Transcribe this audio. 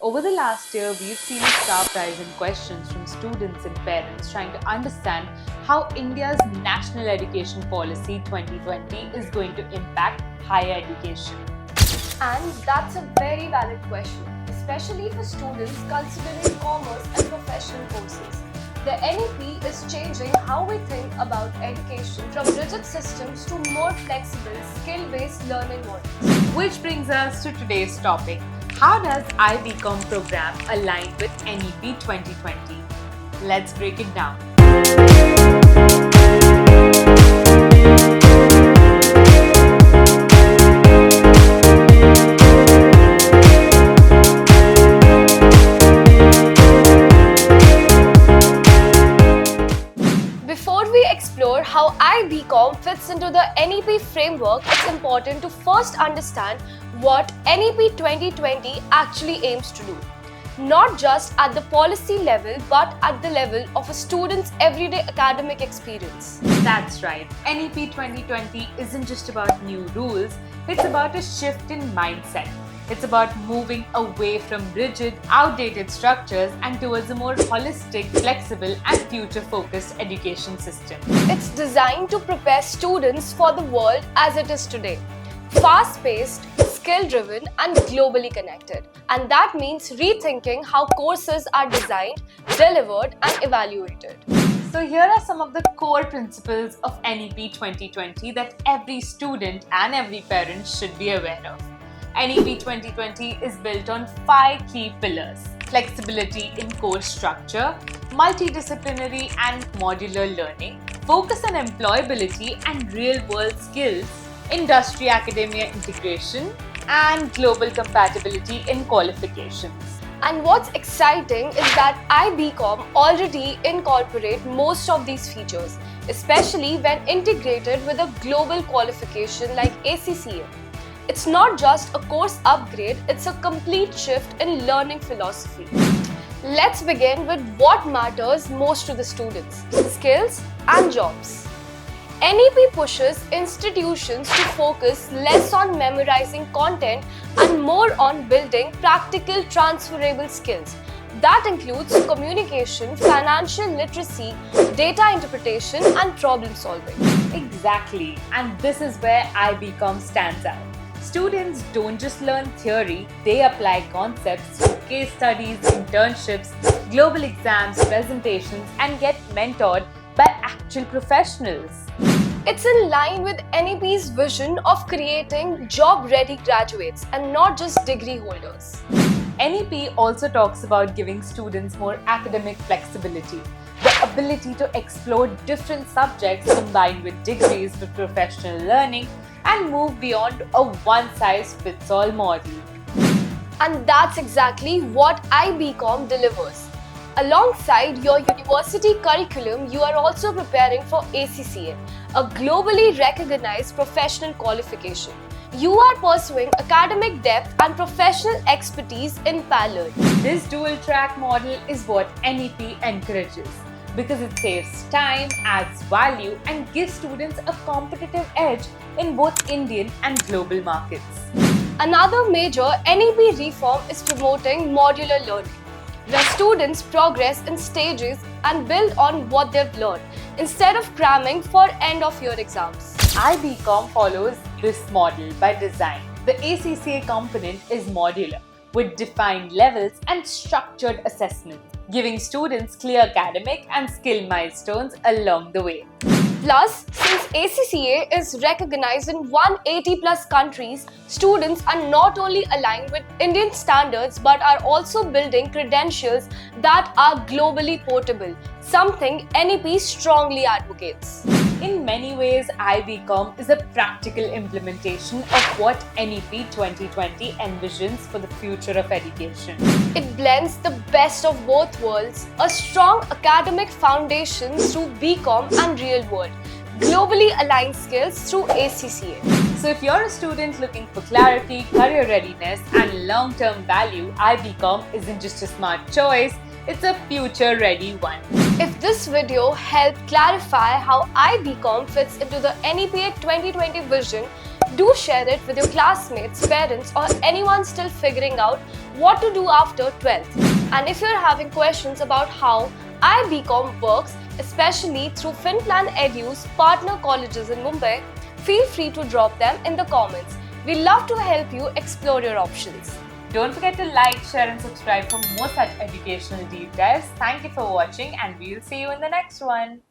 Over the last year, we've seen a sharp rise in questions from students and parents trying to understand how India's National Education Policy 2020 is going to impact higher education. And that's a very valid question, especially for students considering commerce and professional courses. The NEP is changing how we think about education from rigid systems to more flexible, skill-based learning models. Which brings us to today's topic. How does IBCom program align with NEP 2020? Let's break it down. Before we explore how IBCom fits into the NEP framework, it's important to first understand what NEP 2020 actually aims to do. Not just at the policy level, but at the level of a student's everyday academic experience. That's right. NEP 2020 isn't just about new rules, it's about a shift in mindset. It's about moving away from rigid, outdated structures and towards a more holistic, flexible, and future-focused education system. It's designed to prepare students for the world as it is today. Fast-paced, skill-driven, and globally connected. And that means rethinking how courses are designed, delivered, and evaluated. So here are some of the core principles of NEP 2020 that every student and every parent should be aware of. NEP 2020 is built on 5 key pillars: flexibility in course structure, multidisciplinary and modular learning, focus on employability and real-world skills, industry-academia integration, and global compatibility in qualifications. And what's exciting is that IBCom already incorporates most of these features, especially when integrated with a global qualification like ACCA. It's not just a course upgrade, it's a complete shift in learning philosophy. Let's begin with what matters most to the students: skills and jobs. NEP pushes institutions to focus less on memorizing content and more on building practical, transferable skills. That includes communication, financial literacy, data interpretation, and problem solving. Exactly, and this is where IBCom stands out. Students don't just learn theory, they apply concepts through case studies, internships, global exams, presentations, and get mentored by actual professionals. It's in line with NEP's vision of creating job-ready graduates and not just degree holders. NEP also talks about giving students more academic flexibility, the ability to explore different subjects combined with degrees with professional learning, and move beyond a one-size-fits-all model. And that's exactly what IBCom delivers. Alongside your university curriculum, you are also preparing for ACCA, a globally recognized professional qualification. You are pursuing academic depth and professional expertise in parallel. This dual-track model is what NEP encourages, because it saves time, adds value, and gives students a competitive edge in both Indian and global markets. Another major NEP reform is promoting modular learning, where students progress in stages and build on what they've learned instead of cramming for end-of-year exams. IBCom follows this model by design. The ACCA component is modular, with defined levels and structured assessments, giving students clear academic and skill milestones along the way. Plus, since ACCA is recognized in 180 plus countries, students are not only aligned with Indian standards but are also building credentials that are globally portable, something NEP strongly advocates. In many ways, IBCom is a practical implementation of what NEP 2020 envisions for the future of education. It blends the best of both worlds, a strong academic foundation through BCom and real world, globally aligned skills through ACCA. So if you're a student looking for clarity, career readiness, and long-term value, IBCom isn't just a smart choice, it's a future-ready one. If this video helped clarify how IBCom fits into the NEP 2020 vision, Do share it with your classmates, parents, or anyone still figuring out what to do after 12th. And if you're having questions about how iBCom works, especially through FinPlan Edu's partner colleges in Mumbai, feel free to drop them in the comments. We love to help you explore your options. Don't forget to like, share and subscribe for more such educational deep dives. Thank you for watching and we'll see you in the next one.